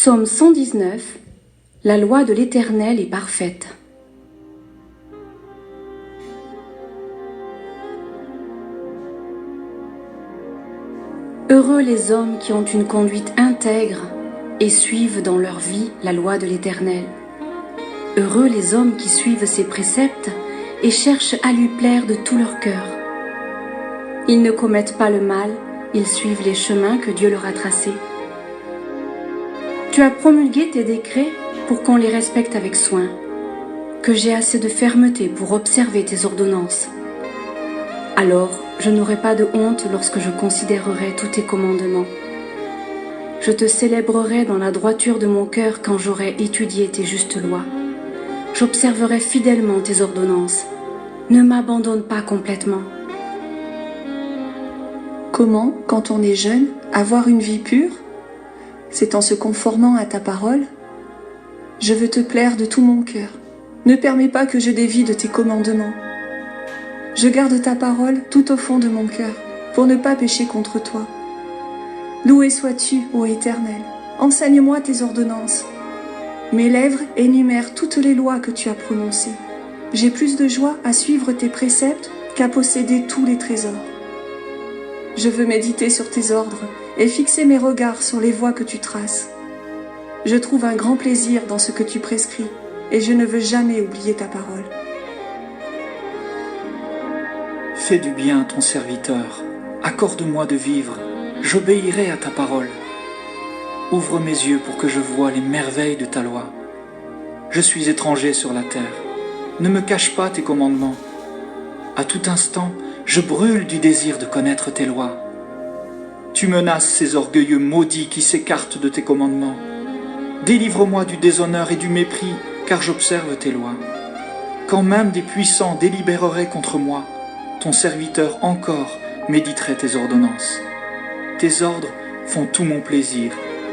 Psaume 119. La loi de l'Éternel est parfaite. Heureux les hommes qui ont une conduite intègre et suivent dans leur vie la loi de l'Éternel. Heureux les hommes qui suivent ses préceptes et cherchent à lui plaire de tout leur cœur. Ils ne commettent pas le mal, ils suivent les chemins que Dieu leur a tracés. Tu as promulgué tes décrets pour qu'on les respecte avec soin, que j'ai assez de fermeté pour observer tes ordonnances. Alors, je n'aurai pas de honte lorsque je considérerai tous tes commandements. Je te célébrerai dans la droiture de mon cœur quand j'aurai étudié tes justes lois. J'observerai fidèlement tes ordonnances. Ne m'abandonne pas complètement. Comment, quand on est jeune, avoir une vie pure? C'est en se conformant à ta parole. Je veux te plaire de tout mon cœur. Ne permets pas que je dévie de tes commandements. Je garde ta parole tout au fond de mon cœur, pour ne pas pécher contre toi. Loué sois-tu, ô Éternel. Enseigne-moi tes ordonnances. Mes lèvres énumèrent toutes les lois que tu as prononcées. J'ai plus de joie à suivre tes préceptes qu'à posséder tous les trésors. Je veux méditer sur tes ordres et fixer mes regards sur les voies que tu traces. Je trouve un grand plaisir dans ce que tu prescris et je ne veux jamais oublier ta parole. Fais du bien à ton serviteur, accorde-moi de vivre, j'obéirai à ta parole. Ouvre mes yeux pour que je voie les merveilles de ta loi. Je suis étranger sur la terre, ne me cache pas tes commandements. À tout instant, je brûle du désir de connaître tes lois. Tu menaces ces orgueilleux maudits qui s'écartent de tes commandements. Délivre-moi du déshonneur et du mépris, car j'observe tes lois. Quand même des puissants délibéreraient contre moi, ton serviteur encore méditerait tes ordonnances. Tes ordres font tout mon plaisir,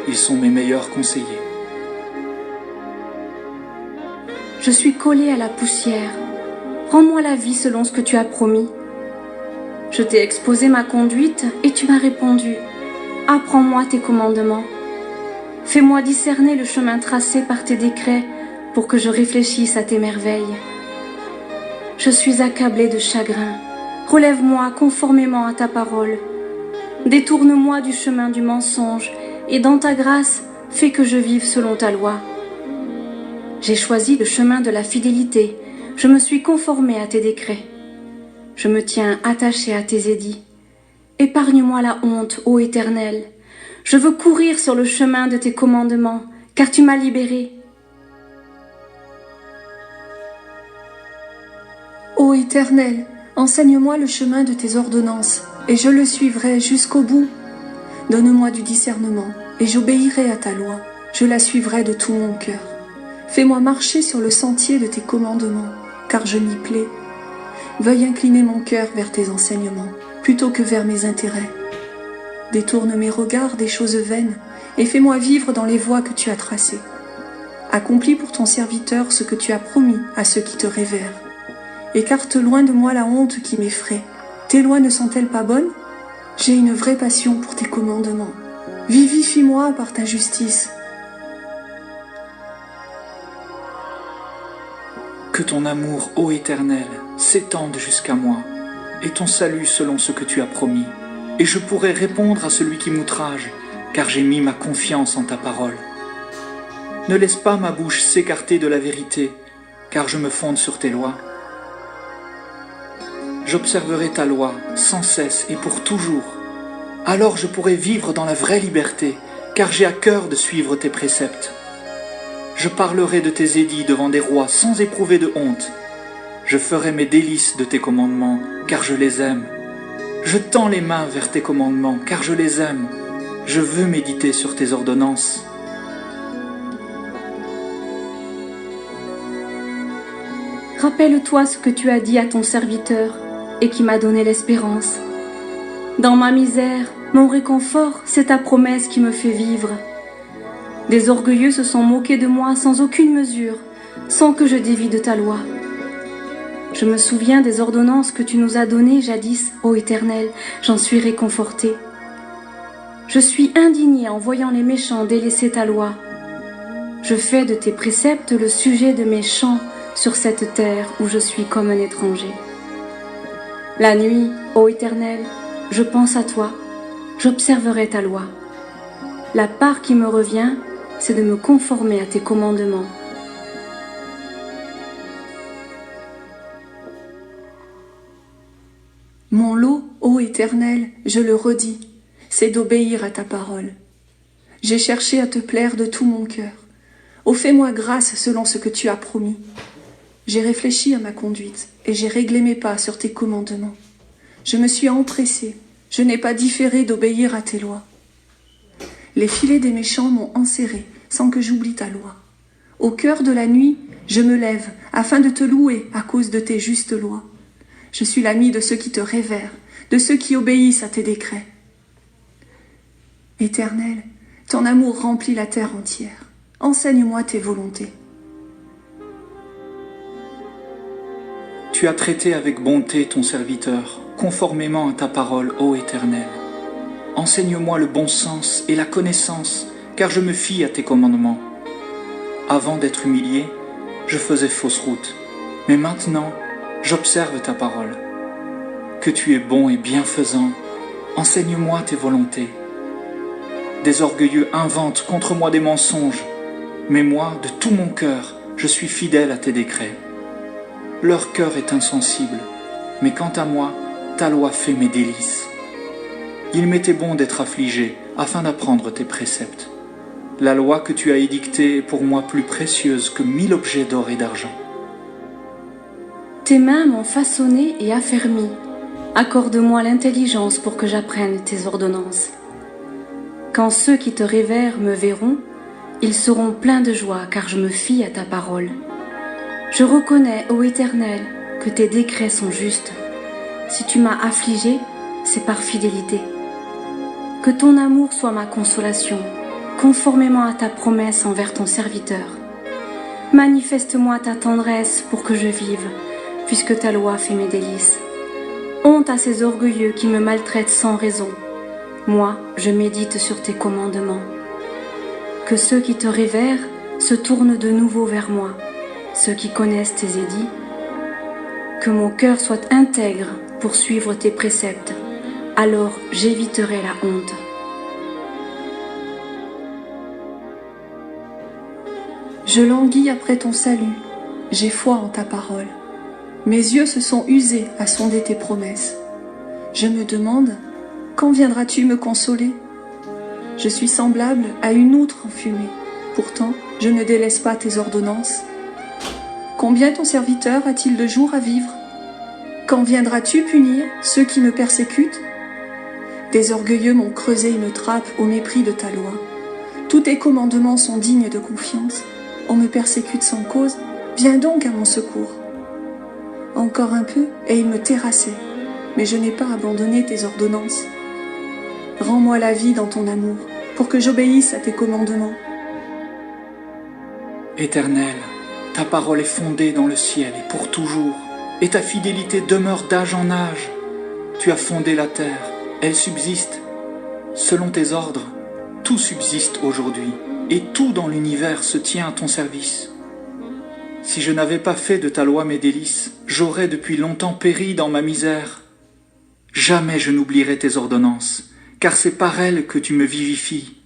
ils sont mes meilleurs conseillers. Je suis collé à la poussière. Rends-moi la vie selon ce que tu as promis. Je t'ai exposé ma conduite et tu m'as répondu. Apprends-moi tes commandements. Fais-moi discerner le chemin tracé par tes décrets pour que je réfléchisse à tes merveilles. Je suis accablé de chagrin. Relève-moi conformément à ta parole. Détourne-moi du chemin du mensonge et dans ta grâce, fais que je vive selon ta loi. J'ai choisi le chemin de la fidélité. Je me suis conformé à tes décrets. Je me tiens attaché à tes édits. Épargne-moi la honte, ô Éternel. Je veux courir sur le chemin de tes commandements, car tu m'as libéré. Ô Éternel, enseigne-moi le chemin de tes ordonnances, et je le suivrai jusqu'au bout. Donne-moi du discernement, et j'obéirai à ta loi. Je la suivrai de tout mon cœur. Fais-moi marcher sur le sentier de tes commandements, car je m'y plais. Veuille incliner mon cœur vers tes enseignements, plutôt que vers mes intérêts. Détourne mes regards des choses vaines, et fais-moi vivre dans les voies que tu as tracées. Accomplis pour ton serviteur ce que tu as promis à ceux qui te révèrent. Écarte loin de moi la honte qui m'effraie. Tes lois ne sont-elles pas bonnes? J'ai une vraie passion pour tes commandements. Vivifie-moi par ta justice. Que ton amour, ô Éternel, s'étende jusqu'à moi, et ton salut selon ce que tu as promis. Et je pourrai répondre à celui qui m'outrage, car j'ai mis ma confiance en ta parole. Ne laisse pas ma bouche s'écarter de la vérité, car je me fonde sur tes lois. J'observerai ta loi sans cesse et pour toujours. Alors je pourrai vivre dans la vraie liberté, car j'ai à cœur de suivre tes préceptes. Je parlerai de tes édits devant des rois sans éprouver de honte. Je ferai mes délices de tes commandements, car je les aime. Je tends les mains vers tes commandements, car je les aime. Je veux méditer sur tes ordonnances. Rappelle-toi ce que tu as dit à ton serviteur et qui m'a donné l'espérance. Dans ma misère, mon réconfort, c'est ta promesse qui me fait vivre. Des orgueilleux se sont moqués de moi sans aucune mesure, sans que je dévie de ta loi. Je me souviens des ordonnances que tu nous as données jadis, ô Éternel, j'en suis réconforté. Je suis indigné en voyant les méchants délaisser ta loi. Je fais de tes préceptes le sujet de mes chants sur cette terre où je suis comme un étranger. La nuit, ô Éternel, je pense à toi, j'observerai ta loi. La part qui me revient, c'est de me conformer à tes commandements. Mon lot, ô Éternel, je le redis, c'est d'obéir à ta parole. J'ai cherché à te plaire de tout mon cœur. Oh, fais-moi grâce selon ce que tu as promis. J'ai réfléchi à ma conduite et j'ai réglé mes pas sur tes commandements. Je me suis empressée, je n'ai pas différé d'obéir à tes lois. Les filets des méchants m'ont enserré sans que j'oublie ta loi. Au cœur de la nuit, je me lève afin de te louer à cause de tes justes lois. Je suis l'ami de ceux qui te révèrent, de ceux qui obéissent à tes décrets. Éternel, ton amour remplit la terre entière. Enseigne-moi tes volontés. Tu as traité avec bonté ton serviteur, conformément à ta parole, ô Éternel. Enseigne-moi le bon sens et la connaissance, car je me fie à tes commandements. Avant d'être humilié, je faisais fausse route, mais maintenant, j'observe ta parole. Que tu es bon et bienfaisant, enseigne-moi tes volontés. Des orgueilleux inventent contre moi des mensonges, mais moi, de tout mon cœur, je suis fidèle à tes décrets. Leur cœur est insensible, mais quant à moi, ta loi fait mes délices. Il m'était bon d'être affligé, afin d'apprendre tes préceptes. La loi que tu as édictée est pour moi plus précieuse que 1000 objets d'or et d'argent. Tes mains m'ont façonné et affermi. Accorde-moi l'intelligence pour que j'apprenne tes ordonnances. Quand ceux qui te révèrent me verront, ils seront pleins de joie car je me fie à ta parole. Je reconnais, ô Éternel, que tes décrets sont justes. Si tu m'as affligé, c'est par fidélité. Que ton amour soit ma consolation, conformément à ta promesse envers ton serviteur. Manifeste-moi ta tendresse pour que je vive, puisque ta loi fait mes délices. Honte à ces orgueilleux qui me maltraitent sans raison. Moi, je médite sur tes commandements. Que ceux qui te révèrent se tournent de nouveau vers moi, ceux qui connaissent tes édits. Que mon cœur soit intègre pour suivre tes préceptes, alors j'éviterai la honte. Je languis après ton salut, j'ai foi en ta parole. Mes yeux se sont usés à sonder tes promesses. Je me demande, quand viendras-tu me consoler? Je suis semblable à une outre enfumée, pourtant je ne délaisse pas tes ordonnances. Combien ton serviteur a-t-il de jours à vivre? Quand viendras-tu punir ceux qui me persécutent? Des orgueilleux m'ont creusé une trappe au mépris de ta loi. Tous tes commandements sont dignes de confiance. On me persécute sans cause, viens donc à mon secours. Encore un peu, et il me terrassait, mais je n'ai pas abandonné tes ordonnances. Rends-moi la vie dans ton amour, pour que j'obéisse à tes commandements. Éternel, ta parole est fondée dans le ciel et pour toujours, et ta fidélité demeure d'âge en âge. Tu as fondé la terre, elle subsiste. Selon tes ordres, tout subsiste aujourd'hui, et tout dans l'univers se tient à ton service. Si je n'avais pas fait de ta loi mes délices, j'aurais depuis longtemps péri dans ma misère. Jamais je n'oublierai tes ordonnances, car c'est par elles que tu me vivifies.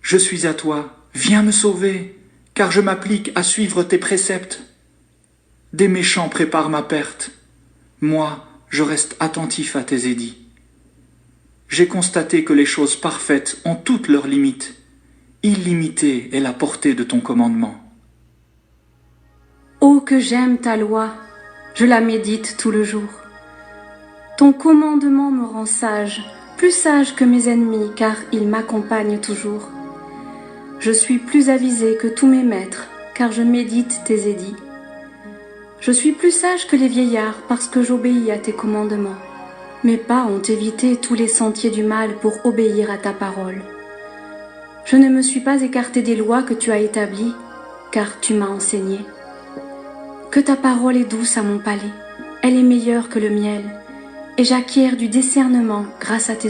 Je suis à toi, viens me sauver, car je m'applique à suivre tes préceptes. Des méchants préparent ma perte. Moi, je reste attentif à tes édits. J'ai constaté que les choses parfaites ont toutes leurs limites. Illimitée est la portée de ton commandement. Oh, que j'aime ta loi, je la médite tout le jour. Ton commandement me rend sage, plus sage que mes ennemis, car il m'accompagne toujours. Je suis plus avisé que tous mes maîtres, car je médite tes édits. Je suis plus sage que les vieillards, parce que j'obéis à tes commandements. Mes pas ont évité tous les sentiers du mal pour obéir à ta parole. Je ne me suis pas écarté des lois que tu as établies, car tu m'as enseigné. Que ta parole est douce à mon palais, elle est meilleure que le miel, et j'acquiers du discernement grâce à tes